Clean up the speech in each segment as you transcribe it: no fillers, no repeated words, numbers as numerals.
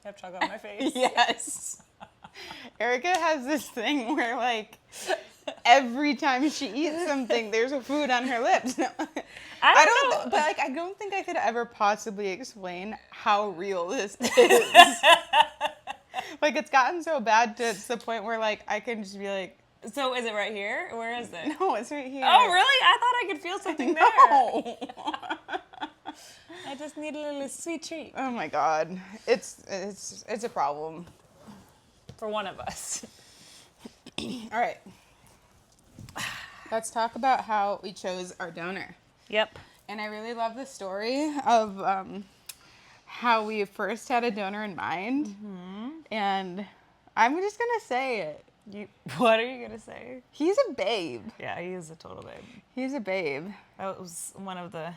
ketchup on my face. Yes. Erica has this thing where, like, every time she eats something, there's a food on her lips. I don't know. But, like, I don't think I could ever possibly explain how real this is. Like, it's gotten so bad to the point where, like, I can just be like, So is it right here? Where is it? no, it's right here. Oh, really? I thought I could feel something there. No. I just need a little sweet treat. Oh my God. It's a problem. For one of us. All right. Let's talk about how we chose our donor. Yep. And I really love the story of how we first had a donor in mind. Mm-hmm. And I'm just going to say it. What are you going to say? He's a babe. Yeah, he is a total babe. He's a babe. That was one of the...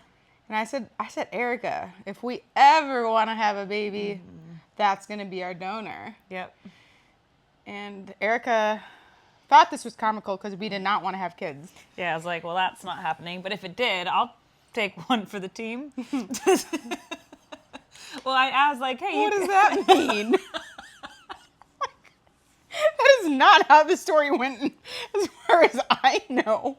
And I said, Erica, if we ever want to have a baby, that's going to be our donor. Yep. And Erica thought this was comical because we did not want to have kids. Yeah, I was like, well, that's not happening. But if it did, I'll take one for the team. Well, I was like, hey, what does that mean? That is not how the story went, as far as I know.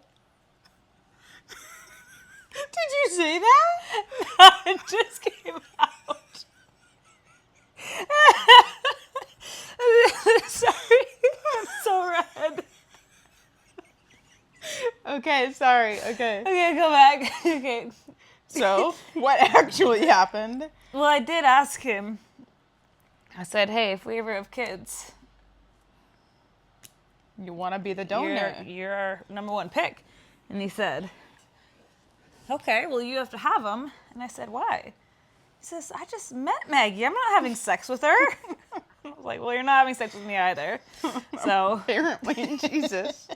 Did you say that? It just came out. Sorry, I'm so red. Okay, sorry. Okay. Okay, go back. Okay. So, what actually happened? Well, I did ask him. I said, hey, if we ever have kids, You want to be the donor. you're our number one pick. And he said, okay, well, you have to have them. And I said, why? He says, I just met Maggie. I'm not having sex with her. I was like, well, you're not having sex with me either. So Apparently, Jesus.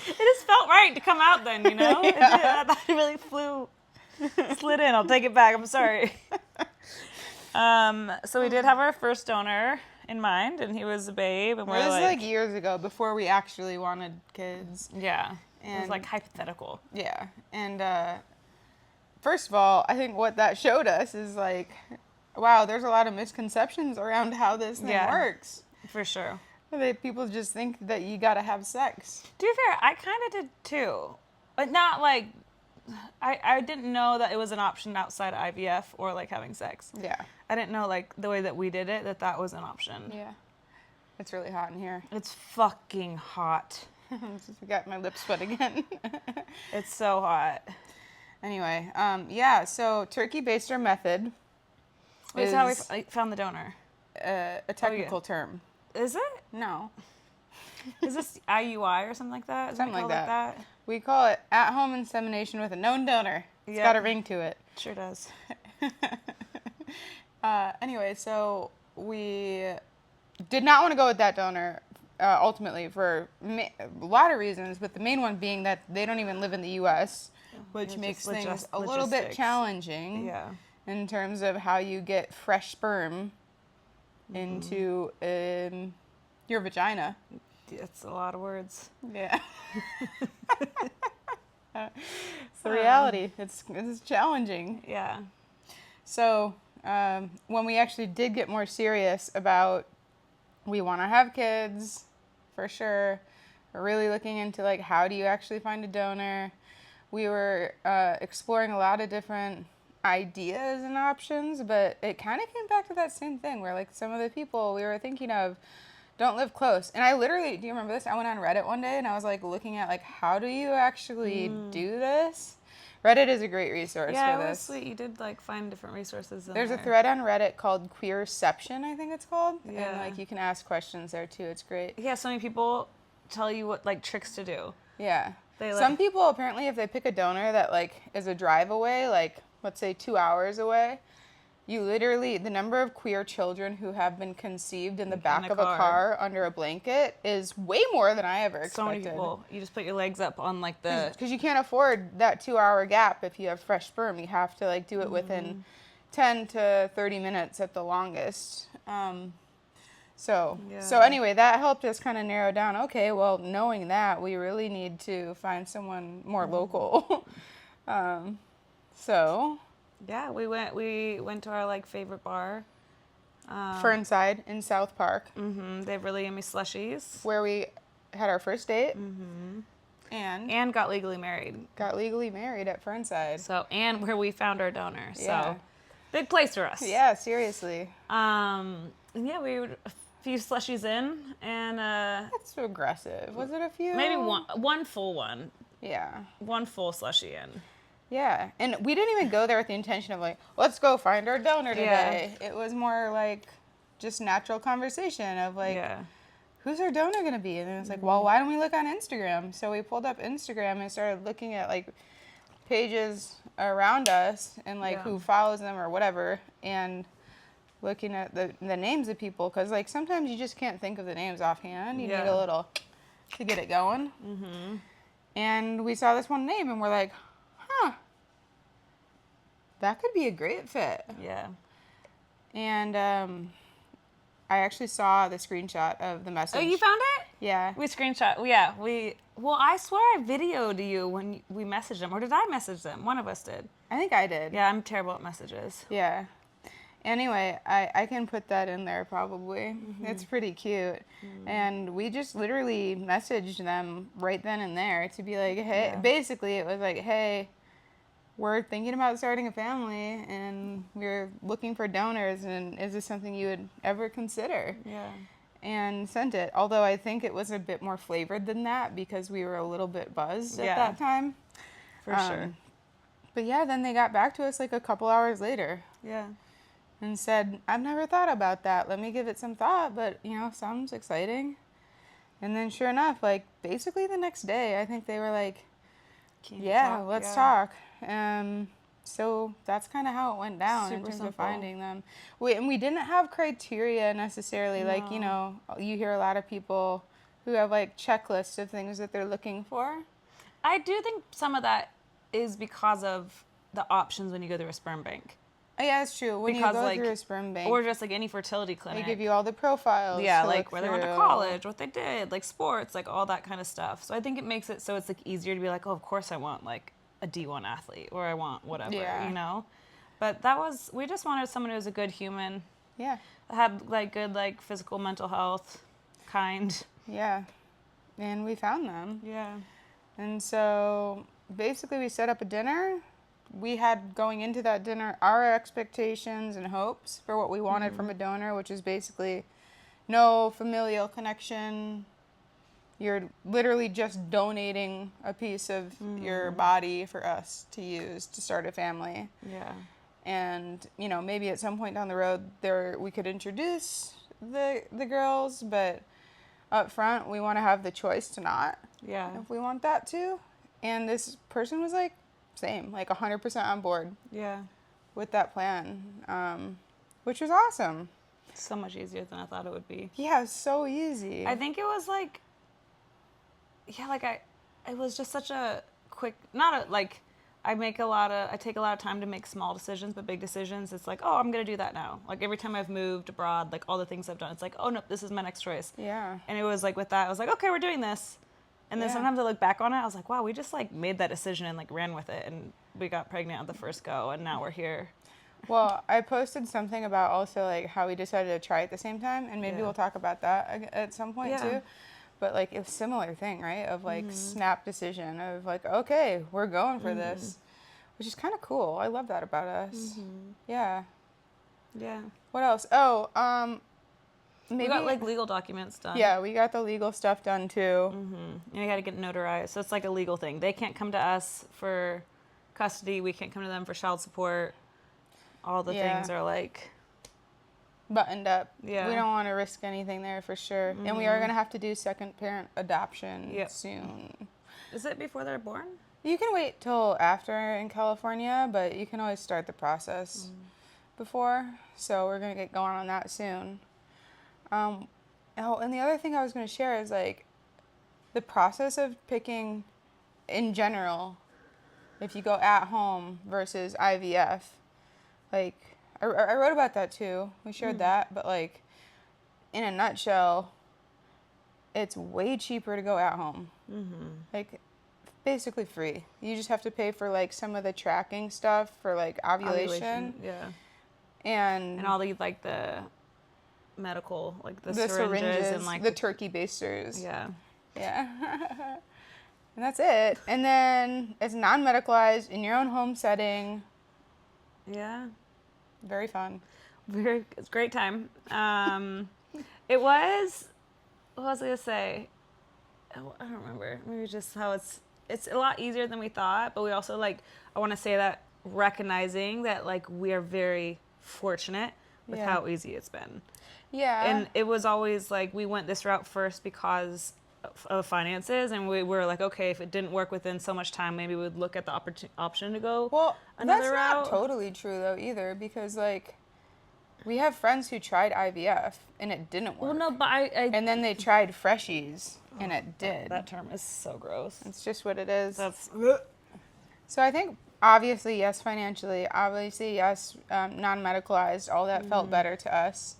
it just felt right to come out then, you know? Yeah. I thought it really slid in. I'll take it back. I'm sorry. So we did have our first donor in mind, and he was a babe. And It was like years ago, before we actually wanted kids. yeah. It was And- like hypothetical. Yeah. And first of all, I think what that showed us is like, wow, there's a lot of misconceptions around how this thing Yeah. works. For sure. People just think that you gotta have sex. To be fair, I kind of did too. But not like, I didn't know that it was an option outside of IVF or like having sex. Yeah. I didn't know like the way that we did it, that was an option. Yeah. It's really hot in here. It's fucking hot. I got my lips wet again. It's so hot. Anyway, yeah, so turkey baster method Wait, is how we found the donor. a technical term. Is it? No. Is this IUI or something like that? Is Something it like called that. We call it at-home insemination with a known donor. It's Yep. got a ring to it. Sure does. Anyway, so we did not want to go with that donor ultimately for a lot of reasons, but the main one being that they don't even live in the U.S., which It's makes just things a little bit logistics. challenging Yeah. in terms of how you get fresh sperm into your vagina. It's a lot of words. Yeah. It's the reality. It's challenging. Yeah. So when we actually did get more serious about we want to have kids, for sure, we're really looking into like how do you actually find a donor. We were exploring a lot of different ideas and options, but it kind of came back to that same thing where like some of the people we were thinking of don't live close. And I literally, do you remember this? I went on Reddit one day and I was like looking at like how do you actually do this? Reddit is a great resource Yeah, for it was this. sweet. You did like find different resources in There's a there. thread on Reddit called Queerception, I think it's called. Yeah. And like you can ask questions there too. It's great. Yeah, so many people tell you what like tricks to do. Yeah. They, like- Some people apparently if they pick a donor that like is a drive away, like let's say 2 hours away, you literally, the number of queer children who have been conceived in the back a of a car. car under a blanket is way more than I ever expected. So many people. You just put your legs up on like the... Because you can't afford that 2 hour gap if you have fresh sperm. You have to like do it within 10 to 30 minutes at the longest. So Yeah. anyway, that helped us kind of narrow down, okay, well, knowing that, we really need to find someone more local. So Yeah, we went to our like favorite bar. Fernside in South Park, They have really yummy slushies. where we had our first date And got legally married. got legally married at Fernside. So, and where we found our donor. Yeah. So, big place for us. Yeah, seriously. Yeah, we were a few slushies in, and That's so aggressive. Was it a few? maybe one full one. Yeah. One full slushie in. Yeah. And we didn't even go there with the intention of like, let's go find our donor today. It was more like just natural conversation of like, Yeah. who's our donor going to be? And it was like, well, why don't we look on Instagram? So we pulled up Instagram and started looking at like pages around us and like who follows them or whatever, and looking at the names of people, because like sometimes you just can't think of the names offhand. You need a little to get it going. And we saw this one name and we're like, huh, that could be a great fit. Yeah. And I actually saw the screenshot of the message. Oh, you found it? Yeah. We screenshot. Yeah, well, I swear I videoed you when we messaged them. Or did I message them? One of us did. I think I did. Yeah, I'm terrible at messages. Yeah. Anyway, I can put that in there probably. It's pretty cute. And we just literally messaged them right then and there to be like, hey, basically it was like, hey, we're thinking about starting a family and we're looking for donors, and is this something you would ever consider? Yeah. And sent it. Although I think it was a bit more flavored than that because we were a little bit buzzed at that time. For sure. But yeah, then they got back to us like a couple hours later. Yeah. And said, I've never thought about that. Let me give it some thought, but, sounds exciting. And then sure enough, like, basically the next day, I think they were like, let's talk. So that's kind of how it went down in terms of finding them. We didn't have criteria necessarily. No. Like, you hear a lot of people who have, like, checklists of things that they're looking for. I do think some of that is because of the options when you go through a sperm bank. Oh, yeah, that's true. When you go through a sperm bank. Or just like any fertility clinic. They give you all the profiles. Yeah, like where they went to college, what they did, like sports, like all that kind of stuff. So I think it makes it so it's like easier to be like, oh, of course I want like a D1 athlete, or I want whatever, But we just wanted someone who was a good human. Yeah. Had like good like physical, mental health, kind. Yeah. And we found them. Yeah. And so basically we set up a dinner. We had, going into that dinner, our expectations and hopes for what we wanted from a donor, which is basically no familial connection. You're literally just donating a piece of your body for us to use to start a family. Yeah. And, maybe at some point down the road we could introduce the girls, but up front we want to have the choice to not. Yeah. If we want that to. And this person was like, same, like 100% on board. Yeah. With that plan, which was awesome. So much easier than I thought it would be. Yeah, it was so easy. I think it was like, it was just such a quick, I take a lot of time to make small decisions, but big decisions, it's like, oh, I'm going to do that now. Like every time I've moved abroad, like all the things I've done, it's like, oh no, this is my next choice. Yeah. And it was like with that, I was like, okay, we're doing this. And then sometimes I look back on it, I was like, wow, we just like made that decision and like ran with it, and we got pregnant on the first go, and now we're here. Well, I posted something about also like how we decided to try at the same time, and maybe we'll talk about that at some point too. But like it's a similar thing, right? Of like snap decision of like, okay, we're going for this, which is kind of cool. I love that about us. Yeah. Yeah. What else? Oh, maybe we got like legal documents done. Yeah, we got the legal stuff done too. And we got to get notarized. So it's like a legal thing. They can't come to us for custody. We can't come to them for child support. All the things are like buttoned up. Yeah. We don't want to risk anything there for sure. And we are going to have to do second parent adoption soon. Is it before they're born? You can wait till after in California, but you can always start the process before. So we're going to get going on that soon. And the other thing I was going to share is like the process of picking in general, if you go at home versus IVF, like I wrote about that too. We shared that, but like in a nutshell, it's way cheaper to go at home. Like basically free. You just have to pay for like some of the tracking stuff for like ovulation. Yeah. And all the like the medical, like the syringes and like the turkey basters. Yeah. Yeah. And that's it. And then it's non-medicalized in your own home setting. Yeah. Very fun. It's a great time. It was, what was I going to say? I don't remember. Maybe just how it's a lot easier than we thought, but we also like, I want to say that recognizing that like we are very fortunate with how easy it's been. Yeah. And it was always like, we went this route first because of finances, and we were like, okay, if it didn't work within so much time, maybe we'd look at the option to go another route. That's not totally true though either, because like we have friends who tried IVF and it didn't work. Well, no, but and then they tried freshies and it did. That term is so gross. It's just what it is. That's So I think obviously yes, financially, obviously yes, non-medicalized, all that felt better to us.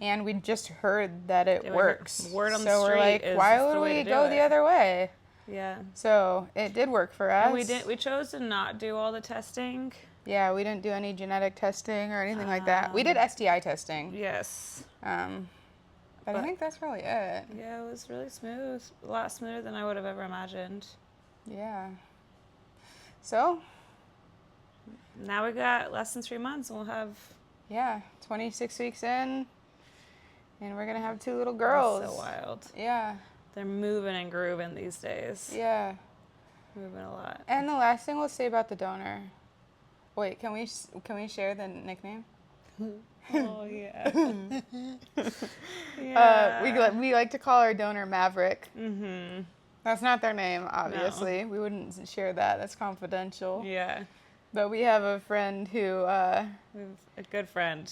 And we just heard that it works. Word on the so street we're like, is why the would way we to go do the it. other way? Yeah. So it did work for us. And we chose to not do all the testing. Yeah, we didn't do any genetic testing or anything like that. We did STI testing. Yes. But I think that's probably it. Yeah, it was really smooth. A lot smoother than I would have ever imagined. Yeah. So? Now we got less than 3 months and we'll have... Yeah, 26 weeks in. And we're going to have 2 little girls. That's so wild. Yeah. They're moving and grooving these days. Yeah. Moving a lot. And the last thing we'll say about the donor. Wait, can we share the nickname? Oh, yeah. Yeah. We like to call our donor Maverick. Mm-hmm. That's not their name, obviously. No. We wouldn't share that. That's confidential. Yeah. But we have a friend who... we have a good friend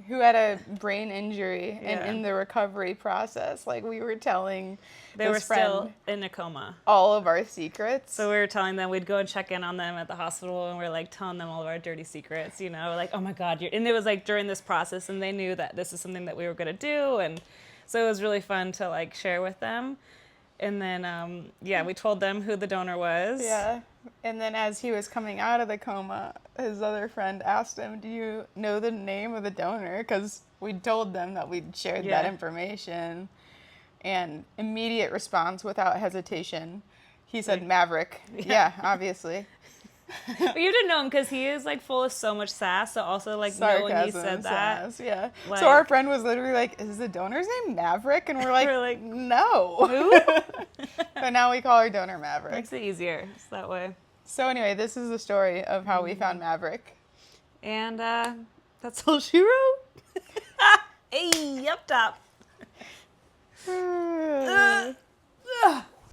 who had a brain injury and in the recovery process, like we were telling they were still in a coma, all of our secrets. So we were telling them, we'd go and check in on them at the hospital, and we're like telling them all of our dirty secrets, you know, like, oh my God, and it was like during this process, and they knew that this is something that we were going to do, and so it was really fun to like share with them. And then, we told them who the donor was. Yeah. And then as he was coming out of the coma, his other friend asked him, do you know the name of the donor? Because we told them that we'd shared that information. And immediate response without hesitation. He said, Maverick. Yeah, obviously. But you didn't know him because he is like full of so much sass. So also like sarcasm, knowing he said that. Sass, yeah. Like, so our friend was literally like, is the donor's name Maverick? And we're like no. Who? But now we call our donor Maverick. Makes it easier. It's that way. So anyway, this is the story of how we found Maverick. And that's all she wrote. Hey, up top.